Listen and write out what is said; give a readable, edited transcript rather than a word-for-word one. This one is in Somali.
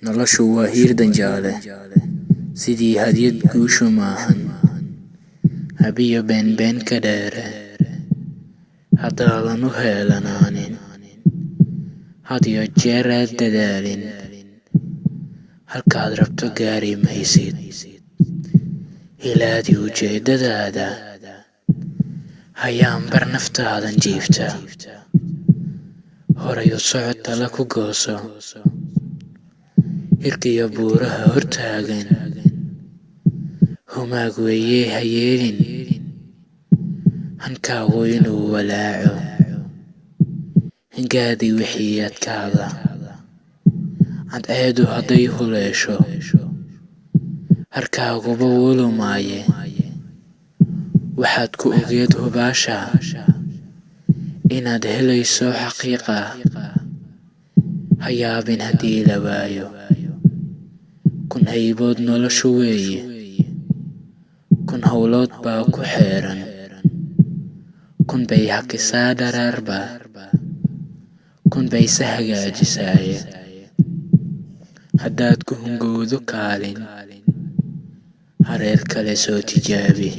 noloshu waa hiirdan jaale sidii hadyad guushu maahan habiyo beenbeen ka dheere haddaadan u heelanaanin hadiyo jeer aad dadaalin halkaad rabto gaari maysid ilaadii ujeeddadaada hayaan bar naftaadan jiifta horay u socod tala ku gooso hirkiyo buuraha hortaagan humaag weeyee ha yeelin hankaagu inuu walaaco hingaadii wixii adkaada cadceedu hadday huleesho harkaaguba wulumaaye waxaad ku ogeed hubaasha inaad helayso xaqiiqa ha yaabin haddii la waayo kun haybood noloshu weeye kun howlood baa ku xeeran kun bay haqisaa dharaarba kun bayse hagaajisaaye haddaad ku hungowdo kaalin hareer kale soo tijaabi